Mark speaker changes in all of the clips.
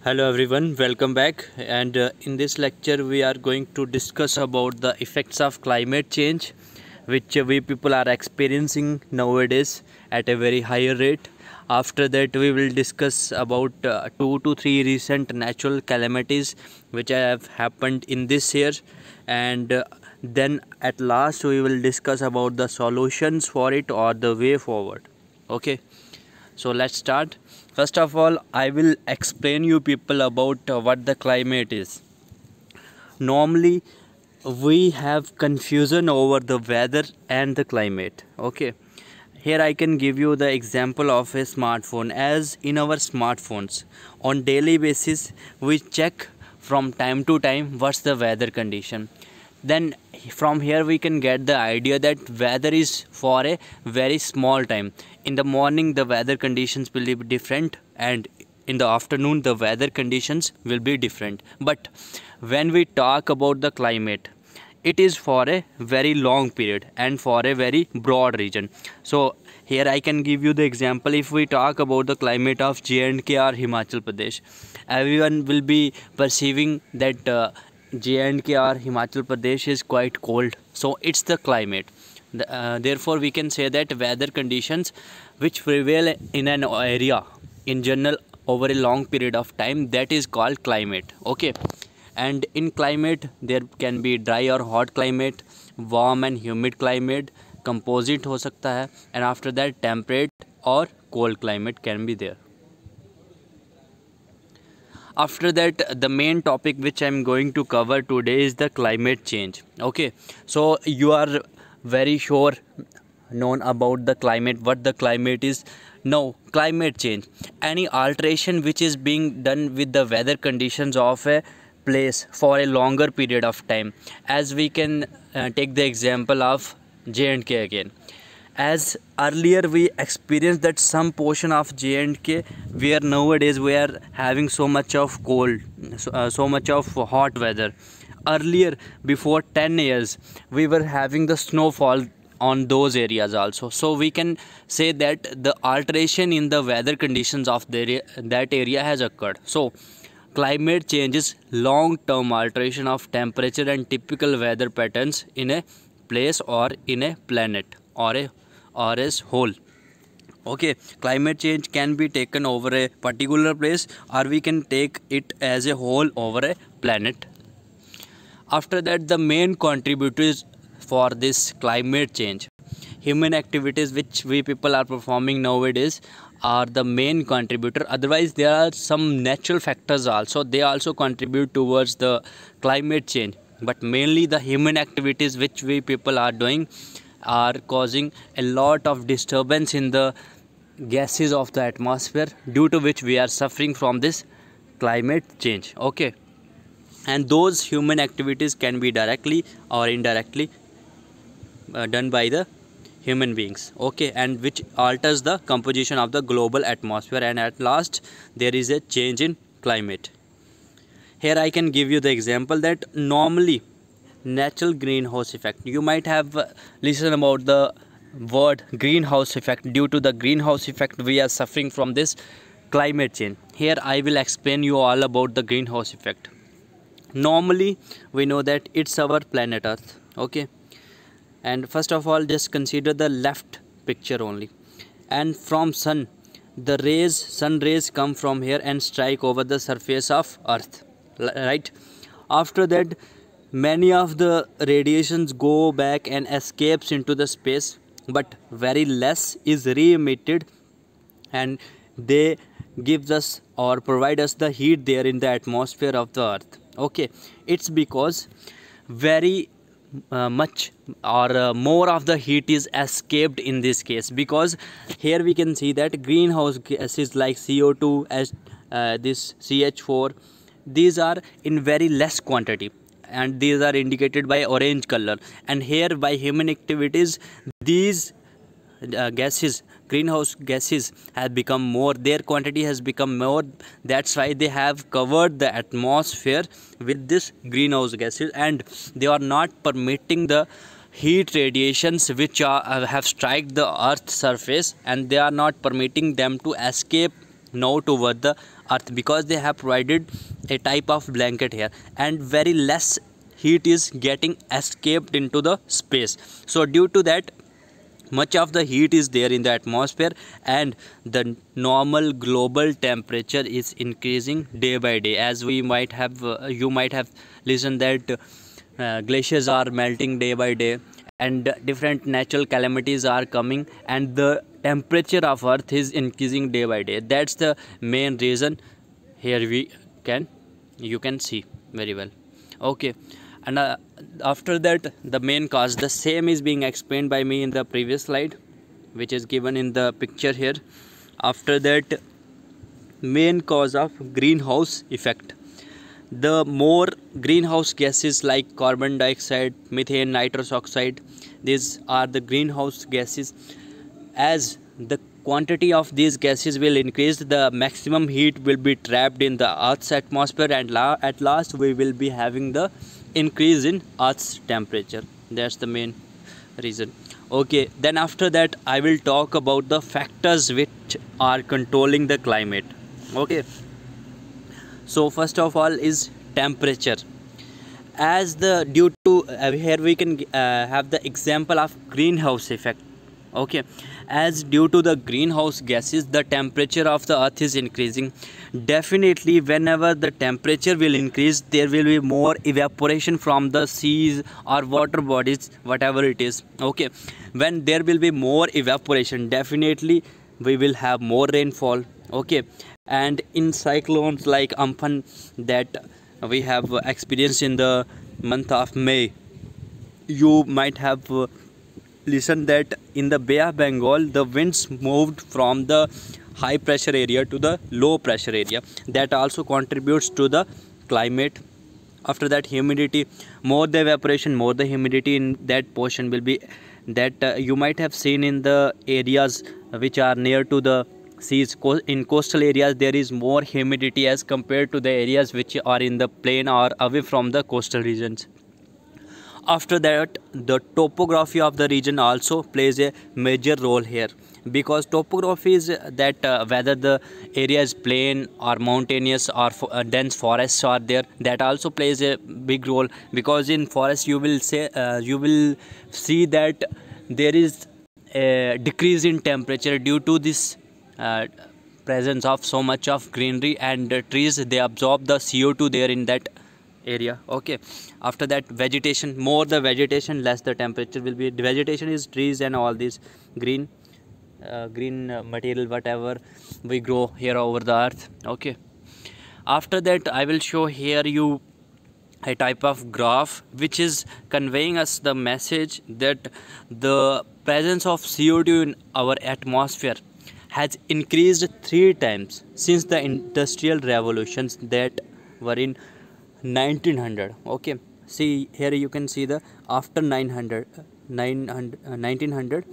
Speaker 1: Hello everyone, welcome back. And in this lecture, we are going to discuss about the effects of climate change, which we people are experiencing nowadays at a very higher rate. After that, we will discuss about 2 to 3 recent natural calamities which have happened in this year, and then at last we will discuss about the solutions for it or the way forward. Okay. So let's start. First of all, I will explain you people about what the climate is. Normally, we have confusion over the weather and the climate. Okay. Here I can give you the example of a smartphone. As in our smartphones, on daily basis, we check from time to time what's the weather condition. Then from here we can get the idea that weather is for a very small time. In the morning the weather conditions will be different, and in the afternoon the weather conditions will be different. But when we talk about the climate, it is for a very long period and for a very broad region. So here I can give you the example. If we talk about the climate of J&K or Himachal Pradesh, everyone will be perceiving that J&K or Himachal Pradesh is quite cold. So it's the climate. Therefore we can say that weather conditions which prevail in an area in general over a long period of time, that is called climate. Okay. And in climate there can be dry or hot climate, warm and humid climate, composite हो सकता है, and after that temperate or cold climate can be there. After that, the main topic which I am going to cover today is the climate change. Okay, so you are very sure known about the climate, what the climate is. No, climate change, any alteration which is being done with the weather conditions of a place for a longer period of time. As we can take the example of J&K again. As earlier we experienced that some portion of J&K where nowadays we are having so much of cold, so much of hot weather. Earlier, before 10 years, we were having the snowfall on those areas also. So we can say that the alteration in the weather conditions of that area has occurred. So climate change is long-term alteration of temperature and typical weather patterns in a place or in a planet or as whole. Okay, climate change can be taken over a particular place, or we can take it as a whole over a planet. After that, the main contributors for this climate change, human activities which we people are performing nowadays are the main contributor. Otherwise there are some natural factors also, they also contribute towards the climate change, but mainly the human activities which we people are doing are causing a lot of disturbance in the gases of the atmosphere, due to which we are suffering from this climate change. Okay, and those human activities can be directly or indirectly done by the human beings. Okay, and which alters the composition of the global atmosphere, and at last there is a change in climate. Here I can give you the example that normally natural greenhouse effect, you might have listened about the word greenhouse effect. Due to the greenhouse effect we are suffering from this climate change. Here I will explain you all about the greenhouse effect. Normally we know that it's our planet Earth. Okay, and first of all just consider the left picture only, and from sun rays come from here and strike over the surface of Earth, right? After that many of the radiations go back and escapes into the space, but very less is re-emitted, and they gives us or provide us the heat there in the atmosphere of the Earth. Okay, it's because very much or more of the heat is escaped in this case, because here we can see that greenhouse gases like CO2 as this CH4, these are in very less quantity, and these are indicated by orange color, and here by human activities these gases, greenhouse gases, have become more, their quantity has become more. That's why they have covered the atmosphere with this greenhouse gases, and they are not permitting the heat radiations which have struck the earth surface, and they are not permitting them to escape now toward the earth, because they have provided a type of blanket here, and very less heat is getting escaped into the space. So due to that, much of the heat is there in the atmosphere, and the normal global temperature is increasing day by day. As we might have you might have listened that glaciers are melting day by day, and different natural calamities are coming, and the temperature of earth is increasing day by day. That's the main reason. Here you can see very well. Okay. And after that, the main cause, the same is being explained by me in the previous slide, which is given in the picture here. After that, main cause of greenhouse effect. The more greenhouse gases like carbon dioxide, methane, nitrous oxide, these are the greenhouse gases. As the quantity of these gases will increase, the maximum heat will be trapped in the earth's atmosphere, and at last we will be having the increase in earth's temperature. That's the main reason. Okay, then after that I will talk about the factors which are controlling the climate. Okay, so first of all is temperature. As the due to here we can have the example of greenhouse effect. Okay, as due to the greenhouse gases, the temperature of the earth is increasing. Definitely whenever the temperature will increase, there will be more evaporation from the seas or water bodies, whatever it is. Okay, when there will be more evaporation, definitely we will have more rainfall. Okay, and in cyclones like Amphan that we have experienced in the month of May, you might have listen that in the Bay of Bengal, the winds moved from the high pressure area to the low pressure area. That also contributes to the climate. After that, humidity, more the evaporation, more the humidity in that portion will be. That you might have seen in the areas which are near to the seas. In coastal areas, there is more humidity as compared to the areas which are in the plain or away from the coastal regions. After that, the topography of the region also plays a major role here, because topography is that whether the area is plain or mountainous or dense forests are there, that also plays a big role. Because in forest you will see that there is a decrease in temperature due to this presence of so much of greenery, and trees, they absorb the CO2 there in that area. Okay, after that, vegetation, more the vegetation, less the temperature will be. The vegetation is trees and all these green material whatever we grow here over the earth. Okay, after that I will show here you a type of graph which is conveying us the message that the presence of CO2 in our atmosphere has increased 3 times since the industrial revolutions that were in 1900. Okay, see here you can see the after 1900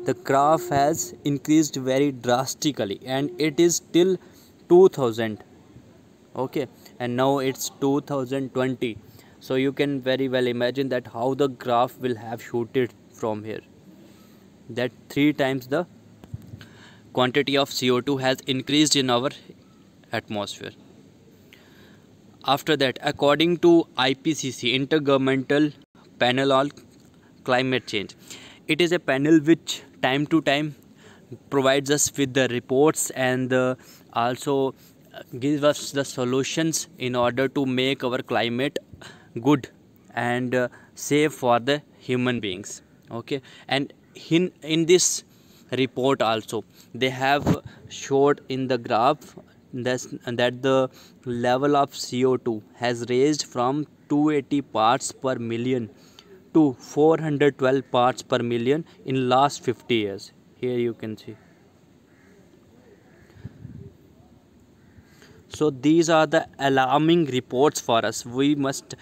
Speaker 1: the graph has increased very drastically, and it is till 2000. Okay, and now it's 2020. So you can very well imagine that how the graph will have shooted from here, that 3 times the quantity of CO2 has increased in our atmosphere. After that, according to IPCC, Intergovernmental Panel on Climate Change, it is a panel which time to time provides us with the reports and also gives us the solutions in order to make our climate good and safe for the human beings. Okay, and in this report also they have showed in the graph that the level of CO2 has raised from 280 parts per million to 412 parts per million in last 50 years. Here you can see. So these are the alarming reports for us. We must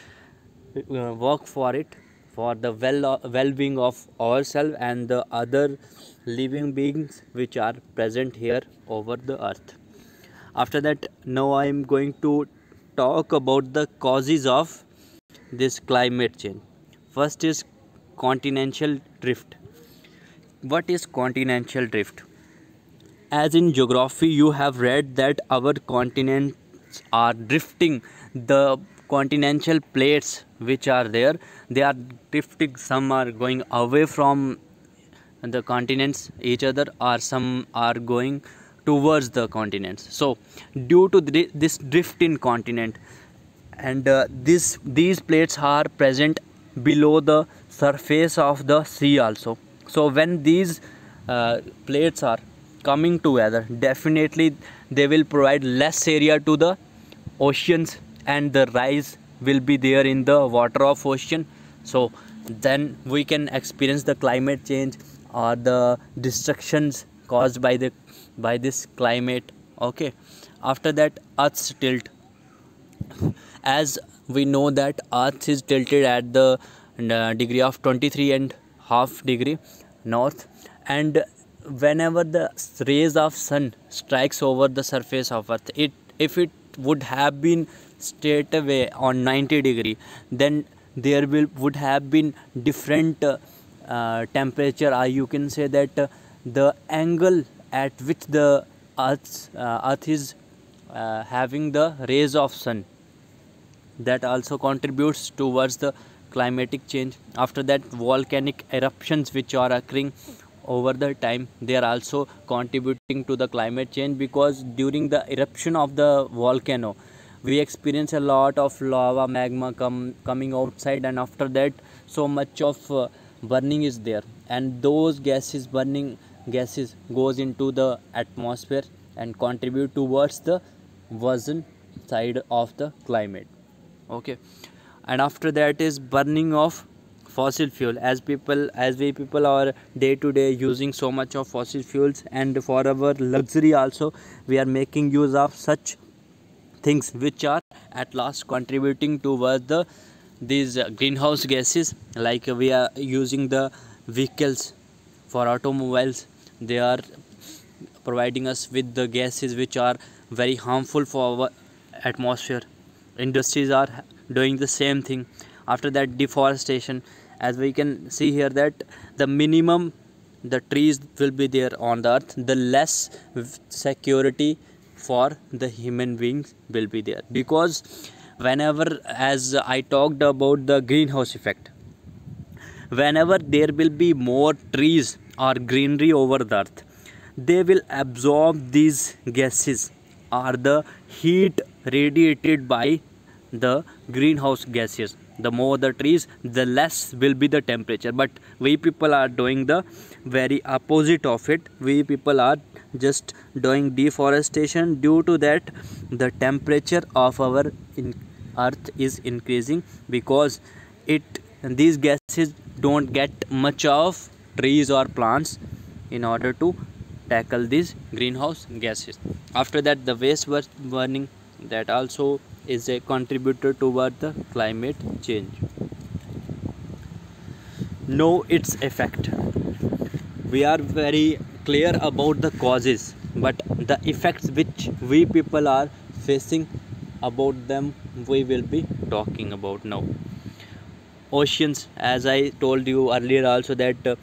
Speaker 1: work for it, for the well-being of ourselves and the other living beings which are present here over the earth. After that, now I am going to talk about the causes of this climate change. First is continental drift. What is continental drift? as in geography you have read that our continents are drifting. The continental plates which are there, they are drifting. Some are going away from the continents each other, or some are going towards the continents. So due to this drift in continent, and these plates are present below the surface of the sea also. So when these plates are coming together, definitely they will provide less area to the oceans, and the rise will be there in the water of ocean. So then we can experience the climate change or the destructions caused by this climate. Okay, after that, earth's tilt. As we know that earth is tilted at the degree of 23.5 degree north, and whenever the rays of sun strikes over the surface of earth, it if it would have been straight away on 90 degree, then there would have been different temperature, or you can say that the angle at which the earth is having the rays of sun, that also contributes towards the climatic change. After that, volcanic eruptions which are occurring over the time, they are also contributing to the climate change, because during the eruption of the volcano we experience a lot of lava magma coming outside, and after that so much of burning is there, and those burning gases goes into the atmosphere and contribute towards the worsen side of the climate. Okay, and after that is burning of fossil fuel. As we people are day to day using so much of fossil fuels, and for our luxury also we are making use of such things which are at last contributing towards these greenhouse gases. Like we are using the vehicles for automobiles, they are providing us with the gases which are very harmful for our atmosphere. Industries are doing the same thing. After that, deforestation. As we can see here that the minimum the trees will be there on the earth, the less security for the human beings will be there, because whenever, as I talked about the greenhouse effect, whenever there will be more trees or greenery over the earth, they will absorb these gases or the heat radiated by the greenhouse gases. The more the trees, the less will be the temperature. But we people are doing the very opposite of it. We people are just doing deforestation. Due to that, the temperature of our earth is increasing, because these gases don't get much of trees or plants in order to tackle these greenhouse gases. After that, the waste burning, that also is a contributor toward the climate change. Know its effect. We are very clear about the causes, but the effects which we people are facing, about them we will be talking about now. Oceans, as I told you earlier also, that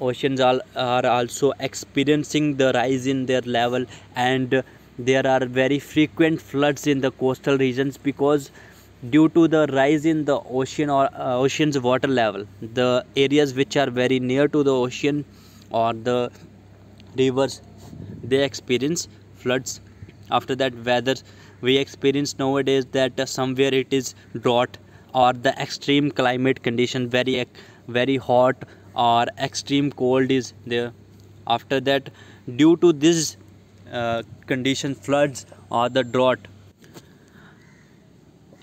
Speaker 1: oceans are also experiencing the rise in their level, and there are very frequent floods in the coastal regions, because due to the rise in the ocean or ocean's water level, the areas which are very near to the ocean or the rivers, they experience floods. After that, weather, we experience nowadays that somewhere it is drought or the extreme climate condition, very hot or extreme cold is there. After that, due to this condition, floods or the drought,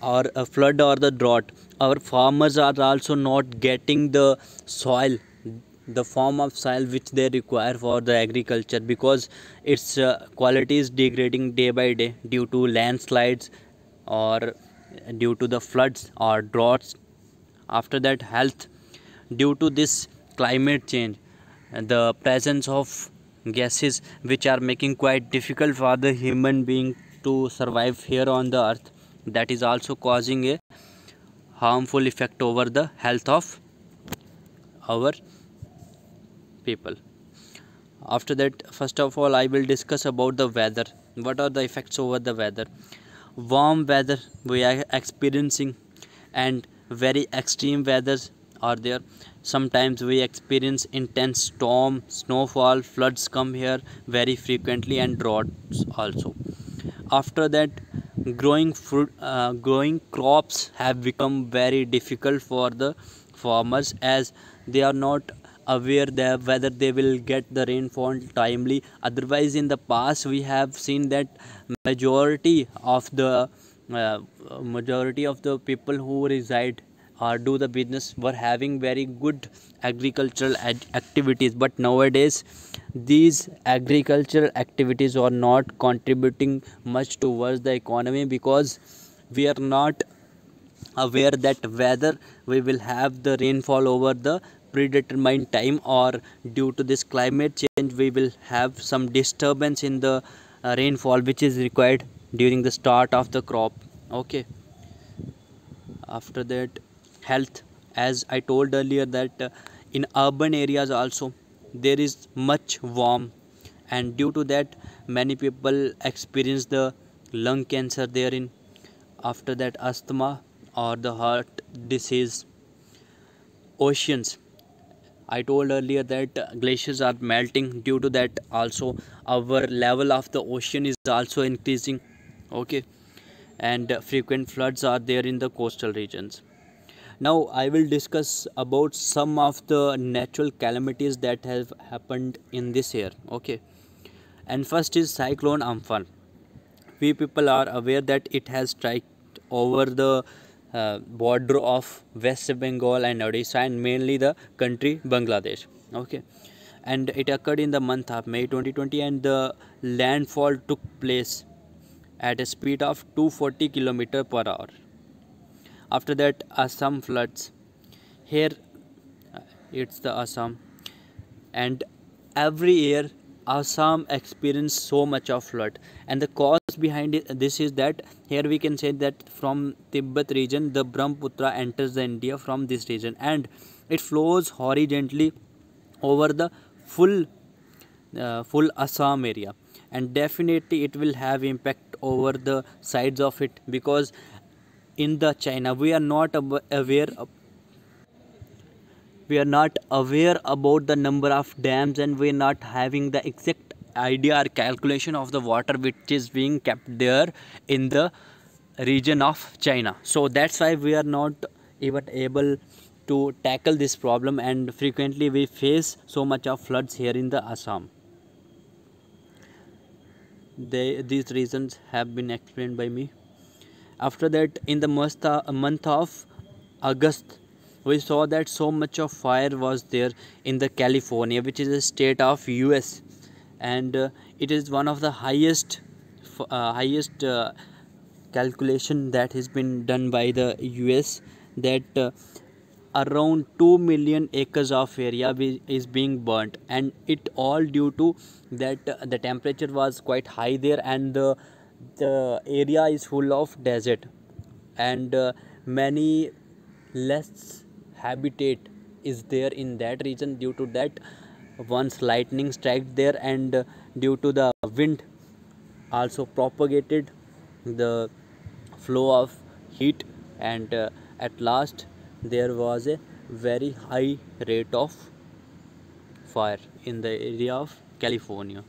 Speaker 1: or a flood or the drought, our farmers are also not getting the soil, the form of soil which they require for the agriculture, because its quality is degrading day by day due to landslides or due to the floods or droughts. After that, health, due to this climate change, the presence of gases which are making quite difficult for the human being to survive here on the earth, that is also causing a harmful effect over the health of our people. After that, first of all, I will discuss about the weather. What are the effects over the weather? Warm weather we are experiencing, and very extreme weathers are there. Sometimes we experience intense storm, snowfall, floods come here very frequently, and droughts also. After that, growing crops have become very difficult for the farmers, as they are not aware that whether they will get the rainfall timely. Otherwise, in the past we have seen that majority of the uh, majority of the people who reside or do the business were having very good agricultural activities, but nowadays these agricultural activities are not contributing much towards the economy, because we are not aware that whether we will have the rainfall over the predetermined time, or due to this climate change we will have some disturbance in the rainfall which is required during the start of the crop. Okay. After that, health. As I told earlier that in urban areas also there is much warm, and due to that many people experience the lung cancer therein. After that, asthma or the heart disease. Oceans, I told earlier that glaciers are melting. Due to that also our level of the ocean is also increasing. Okay. And frequent floods are there in the coastal regions. Now I will discuss about some of the natural calamities that have happened in this year. Okay. And first is cyclone Amphan. We people are aware that it has struck over the border of West Bengal and Odisha, and mainly the country Bangladesh. Okay. And it occurred in the month of May 2020, and the landfall took place at a speed of 240 km/h. After that, Assam floods. Here it's the Assam, and every year Assam experiences so much of flood, and the cause behind this is that here we can say that from Tibet region the Brahmaputra enters the India from this region, and it flows horizontally over the full Assam area, and definitely it will have impact over the sides of it, because in the China we are not aware about the number of dams, and we are not having the exact idea or calculation of the water which is being kept there in the region of China. So that's why we are not even able to tackle this problem, and frequently we face so much of floods here in the Assam. These reasons have been explained by me. After that, in the month of August, we saw that so much of fire was there in the California, which is a state of US, and it is one of the highest calculation that has been done by the US, that around 2 million acres of area is being burnt, and it all due to that the temperature was quite high there, and the area is full of desert, and many less habitat is there in that region. Due to that, once lightning struck there, and due to the wind also propagated the flow of heat, and at last there was a very high rate of fire in the area of California.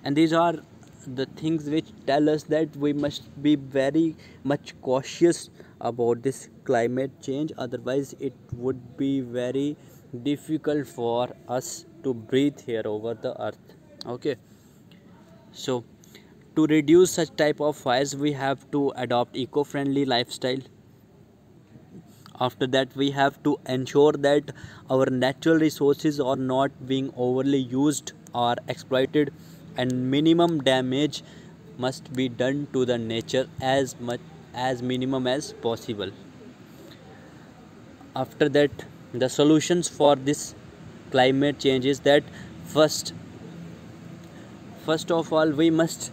Speaker 1: And these are the things which tell us that we must be very much cautious about this climate change, otherwise it would be very difficult for us to breathe here over the earth. Okay. So to reduce such type of fires we have to adopt eco-friendly lifestyle. After that, we have to ensure that our natural resources are not being overly used or exploited, and minimum damage must be done to the nature as minimum as possible. After that, the solutions for this climate change is that first of all we must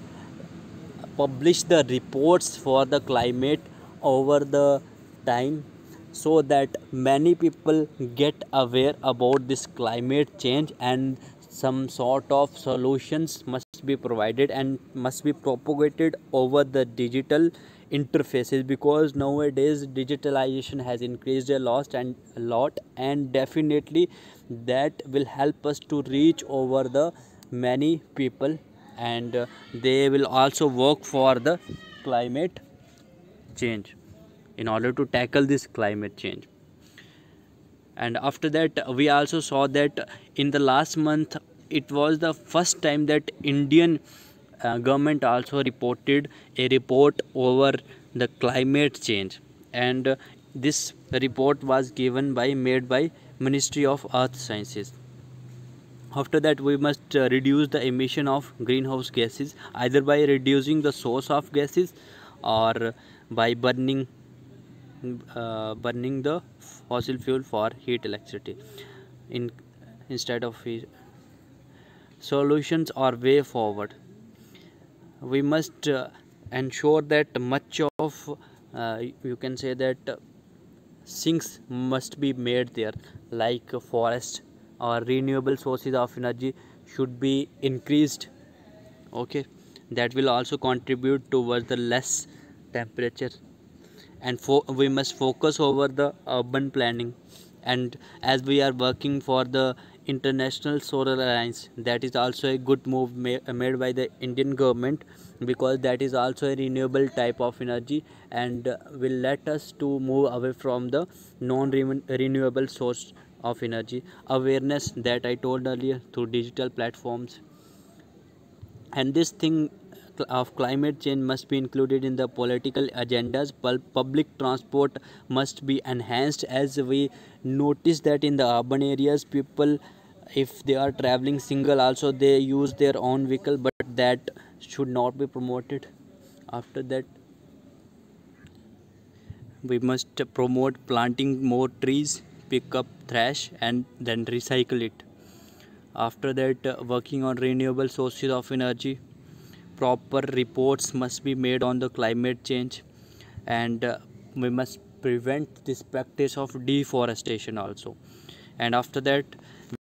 Speaker 1: publish the reports for the climate over the time, so that many people get aware about this climate change, and some sort of solutions must be provided and must be propagated over the digital interfaces, because nowadays digitalization has increased a lot, and definitely that will help us to reach over the many people, and they will also work for the climate change in order to tackle this climate change. And after that, we also saw that in the last month, it was the first time that Indian government also reported a report over the climate change, and this report was given by made by Ministry of Earth Sciences. After that, we must reduce the emission of greenhouse gases, either by reducing the source of gases or by burning the fossil fuel for heat electricity in instead of solutions or way forward. We must ensure that much of you can say that sinks must be made there, like forest or renewable sources of energy should be increased. Okay, that will also contribute towards the less temperature. And we must focus over the urban planning, and as we are working for the International Solar Alliance, that is also a good move made by the Indian government, because that is also a renewable type of energy, and will let us to move away from the non renewable source of energy. Awareness that I told earlier through digital platforms, and this thing of climate change must be included in the political agendas. Public transport must be enhanced, as we notice that in the urban areas, people, if they are traveling single also, they use their own vehicle, but that should not be promoted. After that, we must promote planting more trees, pick up trash and then recycle it. After that, working on renewable sources of energy. Proper reports must be made on the climate change, and we must prevent this practice of deforestation also. And after that,